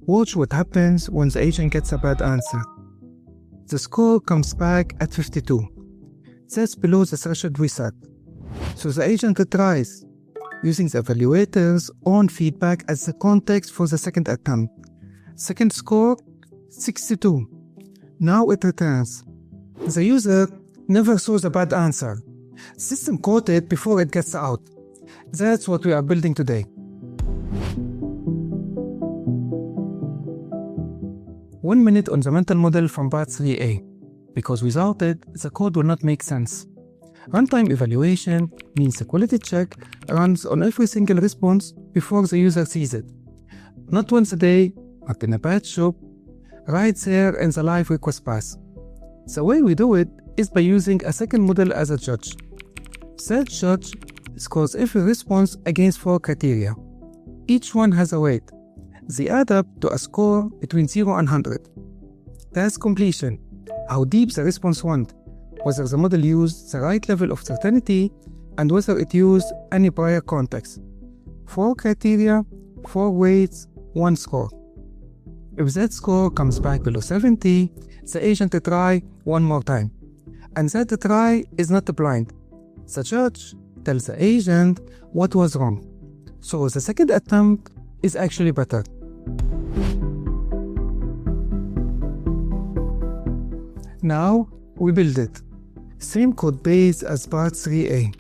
Watch what happens when the agent gets a bad answer. The score comes back at 52. That's below the threshold we set. So the agent retries, using the evaluator's own feedback as the context for the second attempt. Second score, 62. Now it returns. The user never saw the bad answer. System caught it before it gets out. That's what we are building today. One minute on the mental model from part 3a, because without it, the code will not make sense. Runtime evaluation means the quality check runs on every single response before the user sees it. Not once a day, not in a batch job, right there in the live request path. The way we do it is by using a second model as a judge. That judge scores every response against 4 criteria. Each one has a weight. They add up to a score between 0 and 100. Task completion, how deep the response went, whether the model used the right level of certainty, and whether it used any prior context. 4 criteria, 4 weights, 1 score. If that score comes back below 70, the agent retry one more time. And that retry is not blind. The judge tells the agent what was wrong. So the second attempt is actually better. Now we build it. Same code base as part 3a.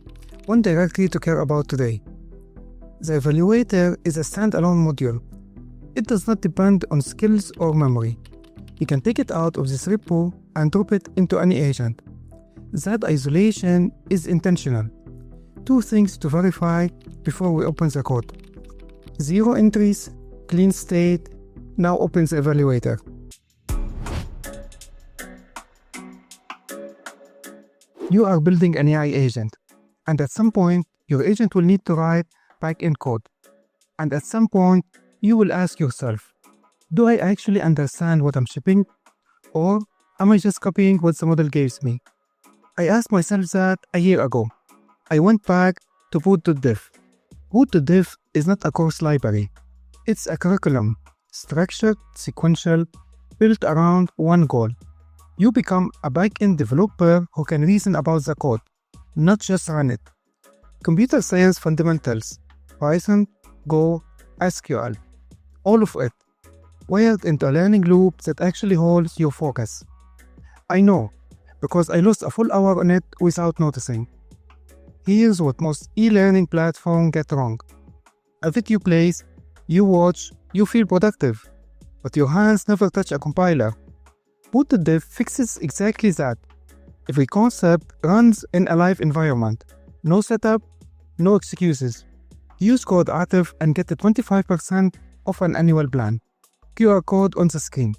One directory to care about today. The evaluator is a standalone module. It does not depend on skills or memory. You can take it out of this repo and drop it into any agent. That isolation is intentional. 2 things to verify before we open the code. 0 entries, clean state, now open the evaluator. You are building an AI agent, and at some point, your agent will need to write back-end code. And at some point, you will ask yourself, do I actually understand what I'm shipping? Or am I just copying what the model gives me? I asked myself that a year ago. I went back to Boot.dev. Boot.dev is not a course library. It's a curriculum, structured, sequential, built around one goal. You become a back-end developer who can reason about the code, not just run it. Computer science fundamentals, Python, Go, SQL, all of it, wired into a learning loop that actually holds your focus. I know, because I lost a full hour on it without noticing. Here's what most e-learning platforms get wrong. A video plays, you watch, you feel productive, but your hands never touch a compiler. Boot.dev fixes exactly that. Every concept runs in a live environment. No setup, no excuses. Use code Atef and get the 25% off an annual plan. QR code on the screen.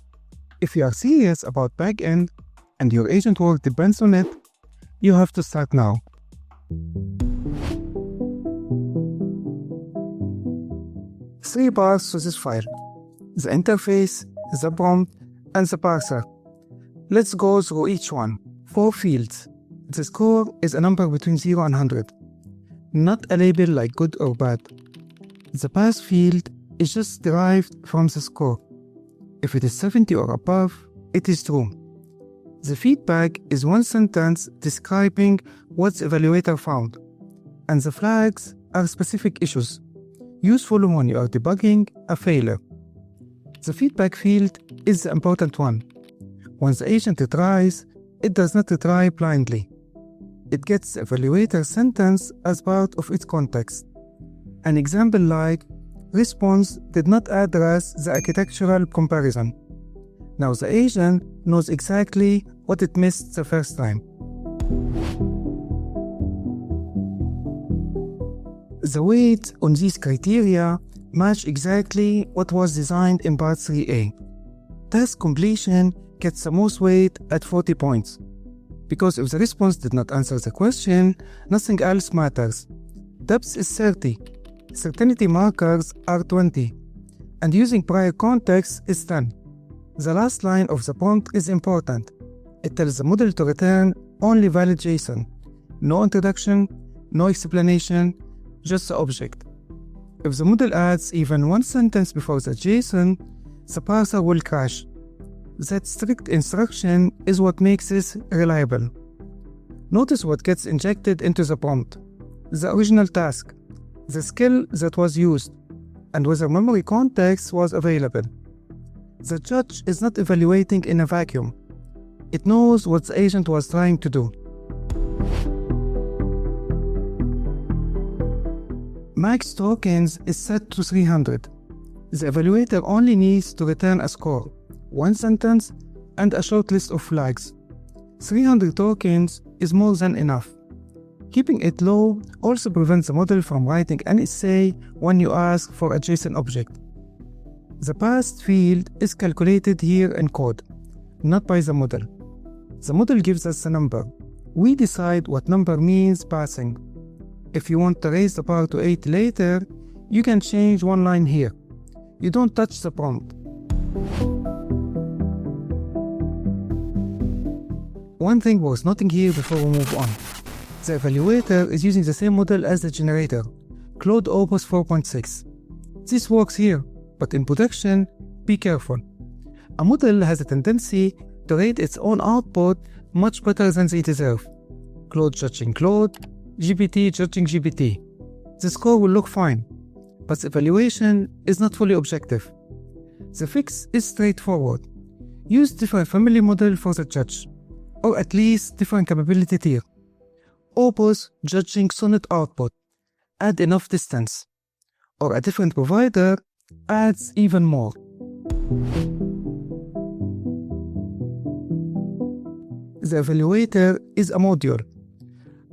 If you are serious about backend and your agent work depends on it, you have to start now. Three parts to this file: the interface, the prompt, and the parser. Let's go through each one. 4 fields. The score is a number between 0 and 100, not a label like good or bad. The pass field is just derived from the score. If it is 70 or above, it is true. The feedback is one sentence describing what the evaluator found, and the flags are specific issues, useful when you are debugging a failure. The feedback field is the important one. Once the agent retries, it does not retry blindly. It gets the evaluator sentence as part of its context. An example like, response did not address the architectural comparison. Now the agent knows exactly what it missed the first time. The weights on these criteria match exactly what was designed in part 3a. Task completion gets the most weight at 40 points. Because if the response did not answer the question, nothing else matters. Depth is 30, certainty markers are 20, and using prior context is 10. The last line of the prompt is important. It tells the model to return only valid JSON. No introduction, no explanation, just the object. If the model adds even one sentence before the JSON, the parser will crash. That strict instruction is what makes this reliable. Notice what gets injected into the prompt: the original task, the skill that was used, and whether memory context was available. The judge is not evaluating in a vacuum. It knows what the agent was trying to do. Max tokens is set to 300. The evaluator only needs to return a score, one sentence, and a short list of flags. 300 tokens is more than enough. Keeping it low also prevents the model from writing an essay when you ask for a JSON object. The passed field is calculated here in code, not by the model. The model gives us the number. We decide what number means passing. If you want to raise the bar to 8 later, you can change one line here. You don't touch the prompt. One thing worth noting here before we move on. The evaluator is using the same model as the generator, Claude Opus 4.6. This works here, but in production, be careful. A model has a tendency to rate its own output much better than they deserve. Claude judging Claude, GPT judging GPT. The score will look fine, but the evaluation is not fully objective. The fix is straightforward. Use different family model for the judge, or at least different capability tier. Opus judging Sonnet output, add enough distance, or a different provider adds even more. The evaluator is a module.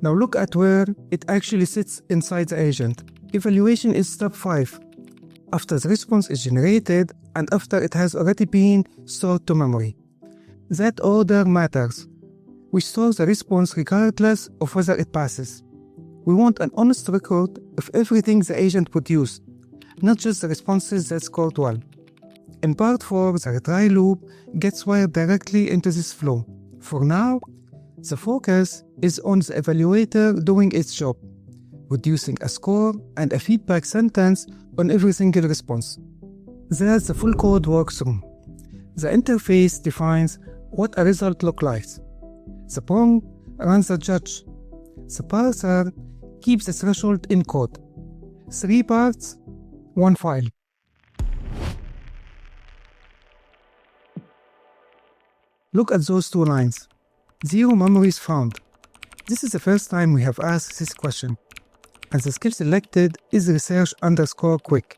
Now look at where it actually sits inside the agent. Evaluation is step 5, after the response is generated and after it has already been stored to memory. That order matters. We store the response regardless of whether it passes. We want an honest record of everything the agent produced, not just the responses that scored well. In part 4, the retry loop gets wired directly into this flow. For now, the focus is on the evaluator doing its job, producing a score and a feedback sentence on every single response. That's the full code works through. The interface defines what a result looks like. The prompt runs the judge. The parser keeps the threshold in code. 3 parts, 1 file. Look at those 2 lines. 0 memories found. This is the first time we have asked this question. And the skill selected is research_quick,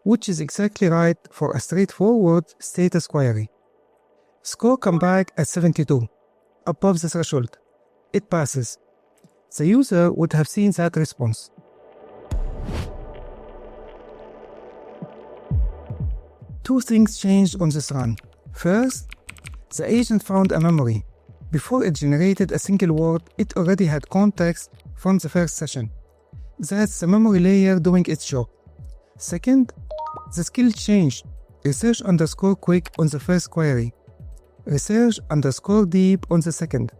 which is exactly right for a straightforward status query. Score come back at 72, above the threshold. It passes. The user would have seen that response. Two things changed on this run. First, the agent found a memory. Before it generated a single word, it already had context from the first session. That's the memory layer doing its job. Second, the skill changed. Research_quick on the first query. Research_deep on the second.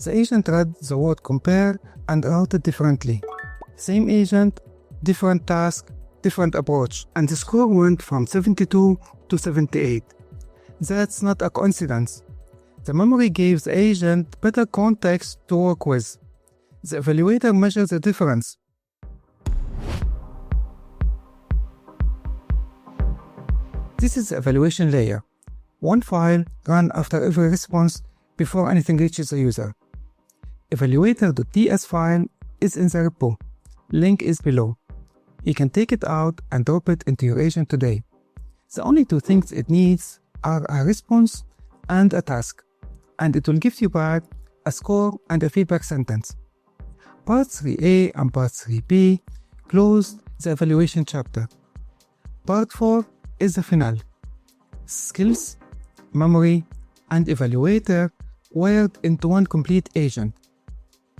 The agent read the word compare and routed differently. Same agent, different task, different approach, and the score went from 72 to 78. That's not a coincidence. The memory gave the agent better context to work with. The evaluator measures the difference. This is the evaluation layer. One file run after every response before anything reaches the user. Evaluator.ts file is in the repo. Link is below. You can take it out and drop it into your agent today. The only 2 things it needs are a response and a task, and it will give you back a score and a feedback sentence. Part 3a and Part 3b closed the evaluation chapter. Part 4 is the finale. Skills, memory, and evaluator wired into one complete agent,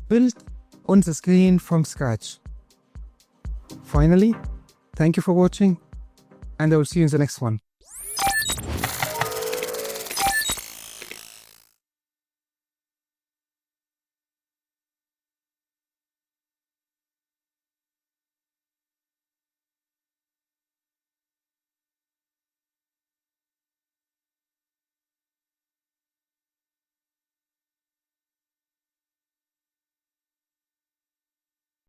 built on the screen from scratch. Finally, thank you for watching, and I will see you in the next one.